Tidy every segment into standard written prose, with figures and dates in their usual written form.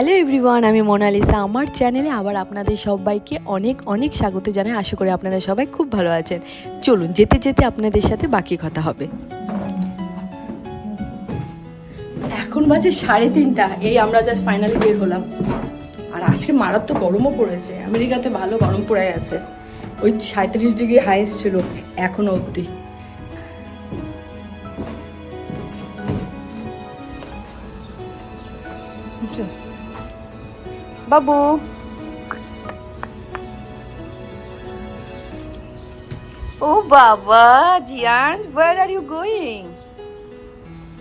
Hello everyone, আমি Mona Lisa. আমার চ্যানেলে আবার আপনাদের সবাইকে অনেক অনেক স্বাগত জানাই। আশা করি আপনারা সবাই খুব ভালো আছেন। চলুন যেতে যেতে আপনাদের সাথে বাকি কথা হবে। এখন বাজে 3:30। এই আমরা জাস্ট ফাইনালি বের হলাম। আর আজকে মারাত্মক গরমও পড়েছে। আমেরিকাতে ভালো গরম পড়ে গেছে। ওই 37 ডিগ্রি হাইয়েস্ট ছিল এখনো অবধি। বাবু, ও বাবা, জিয়ান, where are you going?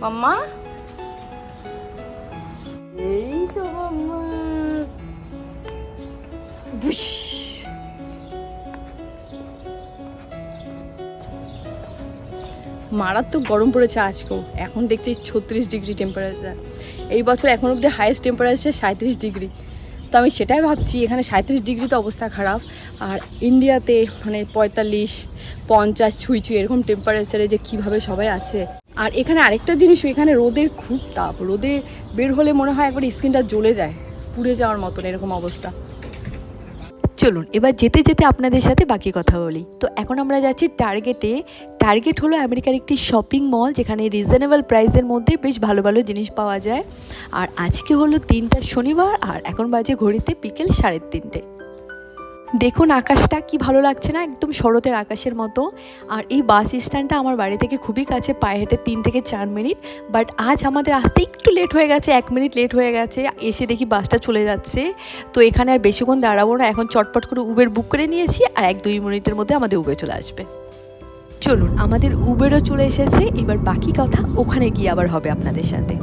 মাম্মা, এই তো মাম্মা। বুশ। মারাত্মক গরম পড়েছে আজকেও। এখন দেখছি 36 ডিগ্রি টেম্পারেচার। এই বছর এখন অবধি হাইয়েস্ট টেম্পারেচার 37 ডিগ্রি। তো আমি সেটাই ভাবছি, এখানে 37 ডিগ্রি তো অবস্থা খারাপ, আর ইন্ডিয়াতে মানে 45-50 ছুঁই এরকম টেম্পারেচারে যে কীভাবে সবাই আছে। আর এখানে আরেকটা জিনিস, এখানে রোদের খুব তাপ। রোদে বের হলে মনে হয় একবার স্কিনটা জ্বলে যায়, পুড়ে যাওয়ার মতন এরকম অবস্থা। চলুন এবার যেতে যেতে আপনাদের সাথে বাকি কথা বলি। তো এখন আমরা যাচ্ছি টার্গেটে। টার্গেট হলো আমেরিকার একটি শপিং মল, যেখানে রিজনেবল প্রাইসের মধ্যে বেশ ভালো ভালো জিনিস পাওয়া যায়। আর আজকে হলো 3টা শনিবার, আর এখন বাজে ঘড়িতে বিকেল 3:30। দেখুন আকাশটা কি ভালো লাগছে না, একদম শরতের আকাশের মতো। আর এই বাস স্ট্যান্ডটা আমার বাড়ি থেকে খুবই কাছে, পায়ে হেঁটে 3 থেকে 4 মিনিট। বাট আজ আমাদের আসতে একটু লেট হয়ে গেছে, 1 মিনিট লেট হয়ে গেছে। এসে দেখি বাসটা চলে যাচ্ছে। তো এখানে আর বেশিক্ষণ দাঁড়াবো না, এখন চটপট করে উবের বুক করে নিয়েছি, আর 1-2 মিনিটের মধ্যে আমাদের উবের চলে আসবে। চলুন, আমাদের উবেরও চলে এসেছে। এবার বাকি কথা ওখানে গিয়ে আবার হবে আপনাদের সাথে।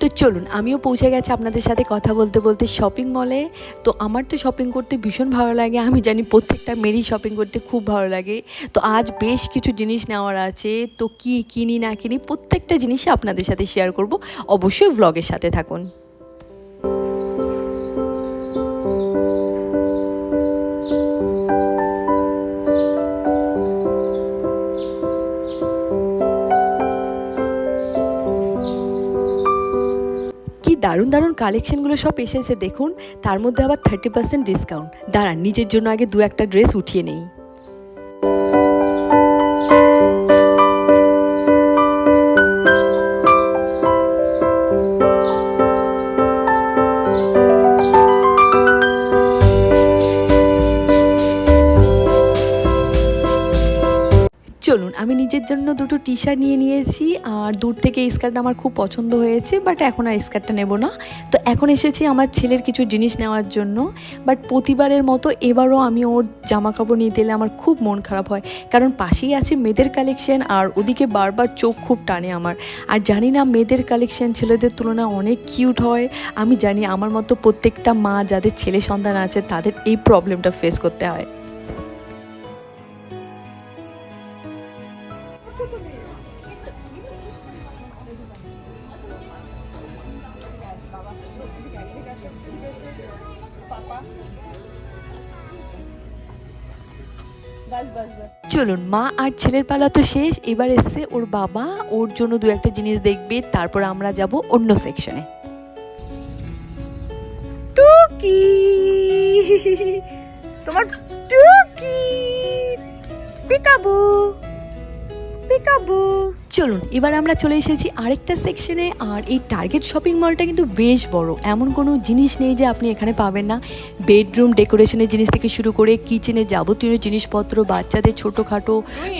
তো চলুন, আমিও পৌঁছে গেছি আপনাদের সাথে কথা বলতে বলতে শপিং মলে। তো আমার তো শপিং করতে ভীষণ ভালো লাগে, আমি জানি প্রত্যেকটা মেয়েরই শপিং করতে খুব ভালো লাগে। তো আজ বেশ কিছু জিনিস নেওয়ার আছে, তো কি কিনি না কিনি প্রত্যেকটা জিনিসই আপনাদের সাথে শেয়ার করব। অবশ্যই ভ্লগের সাথে থাকুন। দারুণ দারুণ কালেকশনগুলো সব এসেছে দেখুন, তার মধ্যে আবার 30% ডিসকাউন্ট। দাঁড়ান, নিজের জন্য আগে 2-1টা ড্রেস উঠিয়ে নেই। চলুন, আমি নিজের জন্য 2টো টি শার্ট নিয়ে নিয়েছি। আর দূর থেকে এই স্কার্টটা আমার খুব পছন্দ হয়েছে, বাট এখন আর স্কার্টটা নেব না। তো এখন এসেছি আমার ছেলের কিছু জিনিস নেওয়ার জন্য। বাট প্রতিবারের মতো এবারও আমি ওর জামা কাপড় নিতে এলে আমার খুব মন খারাপ হয়, কারণ পাশেই আছে মেয়েদের কালেকশন, আর ওদিকে বারবার চোখ খুব টানে আমার। আর জানি না, মেয়েদের কালেকশন ছেলেদের তুলনায় অনেক কিউট হয়। আমি জানি আমার মতো প্রত্যেকটা মা যাদের ছেলে সন্তান আছে তাদের এই প্রবলেমটা ফেস করতে হয়। চলুন, মা আর ছেলের পালা তো শেষ, এবার এসছে ওর বাবা। ওর জন্য 2-1টা জিনিস দেখবে, তারপর আমরা যাব অন্য সেকশনে। টুকি, তোমার টুকি, পিকাবু পিকাবু। চলুন, এবার আমরা চলে এসেছি আরেকটা সেকশনে। আর এই টার্গেট শপিং মলটা কিন্তু বেশ বড়, এমন কোনো জিনিস নেই যে আপনি এখানে পাবেন না। বেডরুম ডেকোরেশনের জিনিস থেকে শুরু করে কিচেনে যাবতীয় জিনিসপত্র, বাচ্চাদের ছোটোখাটো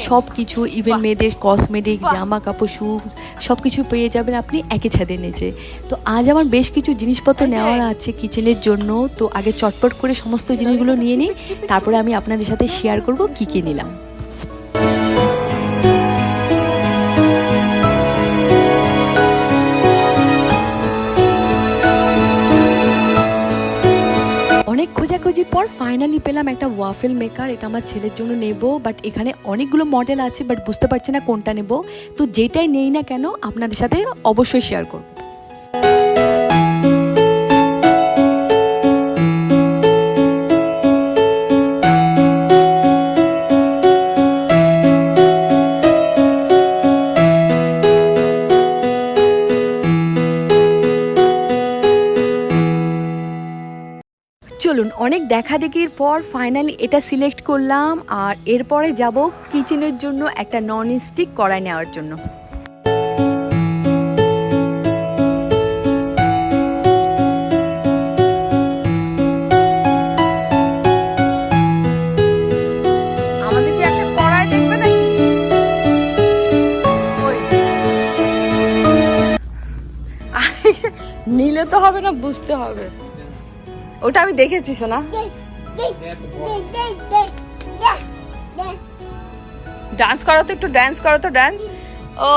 সব কিছু, ইভেন মেয়েদের কসমেটিক, জামা কাপড়, শুজ সব কিছু পেয়ে যাবেন আপনি একই ছাদের নিচে। তো আজ আমার বেশ কিছু জিনিসপত্র নেওয়ার আছে কিচেনের জন্য। তো আগে চটপট করে সমস্ত জিনিসগুলো নিয়ে নিই, তারপরে আমি আপনাদের সাথে শেয়ার করব কী কী নিলাম। অনেক খোঁজাখুঁজির পর ফাইনালি পেলাম একটা ওয়াফেল মেকার। এটা আমার ছেলের জন্য নেব, বাট এখানে অনেকগুলো মডেল আছে, বাট বুঝতে পারছি না কোনটা নেব। তো যেটাই নেই না কেন আপনাদের সাথে অবশ্যই শেয়ার করব। অনেক দেখাদেখির পর ফাইনালি এটা সিলেক্ট করলাম, আর এরপরে যাব কিচেনের জন্য একটা নন স্টিক কড়াই নেওয়ার জন্য। আমাদের কি একটা কড়াই দেখবে নাকি? আরে নিলে তো হবে না, বুঝতে হবে। ওটা আমি দেখেছি সোনা। ডান্স করো তো, একটু ডান্স করো তো, ডান্স। ও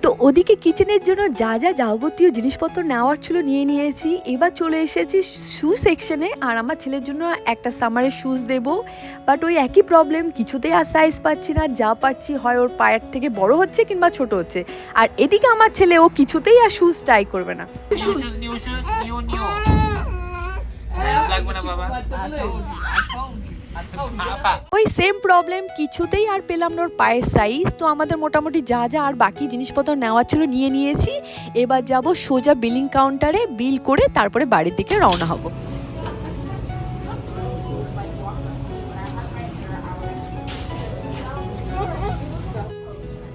তো ওদিকে কিচেনের জন্য যা যা যাবতীয় জিনিসপত্র নেওয়ার ছিল নিয়ে নিয়েছি। এবার চলে এসেছি শু সেকশনে, আর আমার ছেলের জন্য একটা সামারের শুজ দেব। বাট ওই একই প্রবলেম, কিছুতেই আর সাইজ পাচ্ছি না। যা পাচ্ছি হয় ওর পায়ের থেকে বড় হচ্ছে কিংবা ছোট হচ্ছে। আর এদিকে আমার ছেলে ও কিছুতেই আর শুজ ট্রাই করবে না। লাগবে না বাবা। ওই সেম প্রবলেম, কিছুতেই আর পেলাম না ওর পায়ের সাইজ। তো আমাদের মোটামুটি যা যা আর বাকি জিনিসপত্র নেওয়ার ছিল নিয়ে নিয়েছি। এবার যাব সোজা বিলিং কাউন্টারে, বিল করে তারপরে বাড়ির দিকে রওনা হব।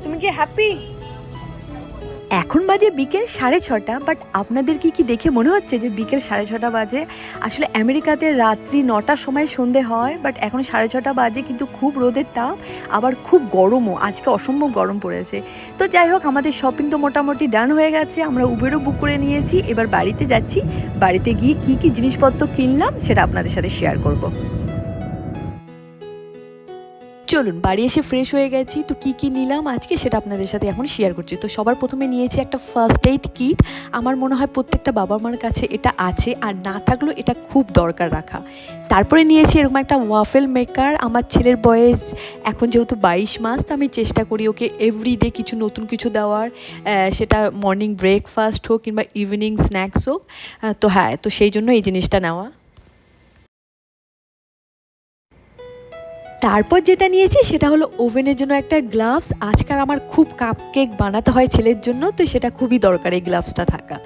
তুমি কি হ্যাপি? এখন বাজে বিকেল 6:30, বাট আপনাদের কি দেখে মনে হচ্ছে যে বিকেল 6:30 বাজে? আসলে আমেরিকাতে রাত্রি 9টার সময় সন্ধে হয়, বাট এখন 6:30 বাজে, কিন্তু খুব রোদের তাপ, আবার খুব গরমও। আজকে অসম্ভব গরম পড়েছে। তো যাই হোক, আমাদের শপিং তো মোটামুটি ডান হয়ে গেছে। আমরা উবেরও বুক করে নিয়েছি। এবার বাড়িতে যাচ্ছি। বাড়িতে গিয়ে কি জিনিসপত্র কিনলাম সেটা আপনাদের সাথে শেয়ার করব। চলুন, বাড়ি এসে ফ্রেশ হয়ে গেছি। তো কি নিলাম আজকে সেটা আপনাদের সাথে এখন শেয়ার করছি। তো সবার প্রথমে নিয়েছি একটা ফার্স্ট এইড কিট। আমার মনে হয় প্রত্যেকটা বাবা মার কাছে এটা আছে, আর না থাকলেও এটা খুব দরকার রাখা। তারপরে নিয়েছি এরকম একটা ওয়াফেল মেকার। আমার ছেলের বয়স এখন যেহেতু 22 মাস, তো আমি চেষ্টা করি ওকে এভরিডে কিছু নতুন কিছু দেওয়ার, সেটা মর্নিং ব্রেকফাস্ট হোক কিংবা ইভিনিং স্ন্যাক্স হোক। তো হ্যাঁ, তো সেই জন্য এই জিনিসটা নেওয়া। তারপর যেটা নিয়েছি সেটা হলো ওভেনের জন্য একটা গ্লাভস। আজকাল আমার খুব কাপ কেক বানাতে হয় ছেলের জন্য, তো সেটা খুবই দরকার এই গ্লাভসটা থাকা।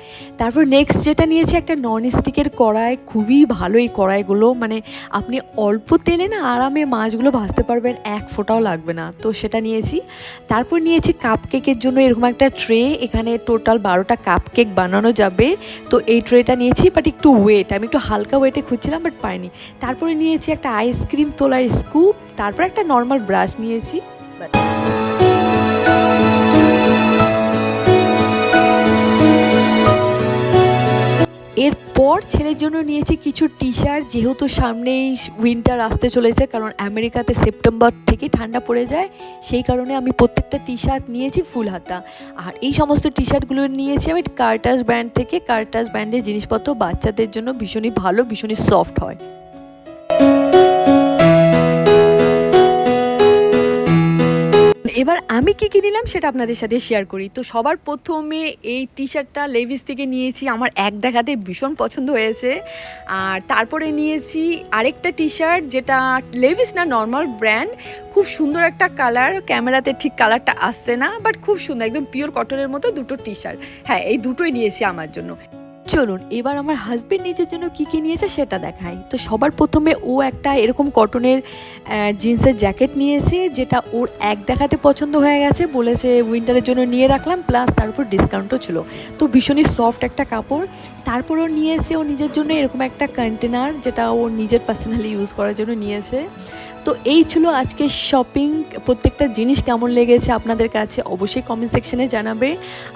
তারপর নেক্সট যেটা নিয়েছি একটা নন স্টিকের কড়াই। খুবই ভালো এই কড়াইগুলো, মানে আপনি অল্প তেলে না আরামে মাছগুলো ভাজতে পারবেন, এক ফোঁটাও লাগবে না। তো সেটা নিয়েছি। তারপর নিয়েছি কাপ কেকের জন্য এরকম একটা ট্রে। এখানে টোটাল 12টা কাপ কেক বানানো যাবে। তো এই ট্রেটা নিয়েছি, বাট একটু ওয়েট, আমি একটু হালকা ওয়েটে খুঁজছিলাম বাট পাইনি। তারপরে নিয়েছি একটা আইসক্রিম তোলার স্কুপ। তারপর একটা নর্মাল ব্রাশ নিয়েছি। এরপর ছেলের জন্য নিয়েছি কিছু টি শার্ট, যেহেতু সামনেই উইন্টার আসতে চলেছে, কারণ আমেরিকাতে সেপ্টেম্বর থেকে ঠান্ডা পড়ে যায়। সেই কারণে আমি প্রত্যেকটা টি শার্ট নিয়েছি ফুল হাতা। আর এই সমস্ত টি শার্টগুলো নিয়েছি আমি কার্টাস ব্র্যান্ড থেকে। কার্টাস ব্র্যান্ডের জিনিসপত্র বাচ্চাদের জন্য ভীষণই ভালো, ভীষণই সফট হয়। এবার আমি কি নিলাম সেটা আপনাদের সাথে শেয়ার করি। তো সবার প্রথমে এই টি শার্টটা লেভিস থেকে নিয়েছি, আমার এক দেখাতে ভীষণ পছন্দ হয়েছে। আর তারপরে নিয়েছি আরেকটা টি শার্ট, যেটা লেভিস না, নর্মাল ব্র্যান্ড। খুব সুন্দর একটা কালার, ক্যামেরাতে ঠিক কালারটা আসছে না, বাট খুব সুন্দর, একদম পিওর কটনের মতো দুটো টি শার্ট। হ্যাঁ, এই দুটোই নিয়েছি আমার জন্য। চলুন এবার আমার হাজবেন্ড নিজের জন্য কি নিয়েছে সেটা দেখাই। তো সবার প্রথমে ও একটা এরকম কটনের জিন্সের জ্যাকেট নিয়েছে, যেটা ওর এক দেখাতে পছন্দ হয়ে গেছে, বলেছে উইন্টারের জন্য নিয়ে রাখলাম, প্লাস তার উপর ডিসকাউন্টও ছিল। তো ভীষণই সফট একটা কাপড়। তারপরও নিয়েছে ও নিজের জন্য এরকম একটা কন্টেনার, যেটা ও নিজের পার্সোনালি ইউজ করার জন্য নিয়েছে। তো এই ছিল আজকে শপিং। প্রত্যেকটা জিনিস কেমন লেগেছে আপনাদের কাছে অবশ্যই কমেন্ট সেকশনে জানাবে।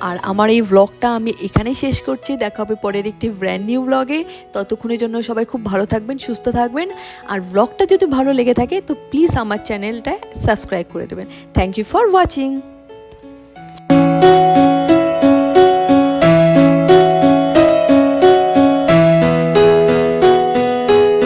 আর আমার এই ব্লগটা আমি এখানেই শেষ করছি। দেখা হবে পরের একটি ব্র্যান্ড নিউ ব্লগে। ততক্ষণের জন্য সবাই খুব ভালো থাকবেন, সুস্থ থাকবেন। আর ব্লগটা যদি ভালো লেগে থাকে তো প্লিজ আমার চ্যানেলটা সাবস্ক্রাইব করে দেবেন। Thank you for watching.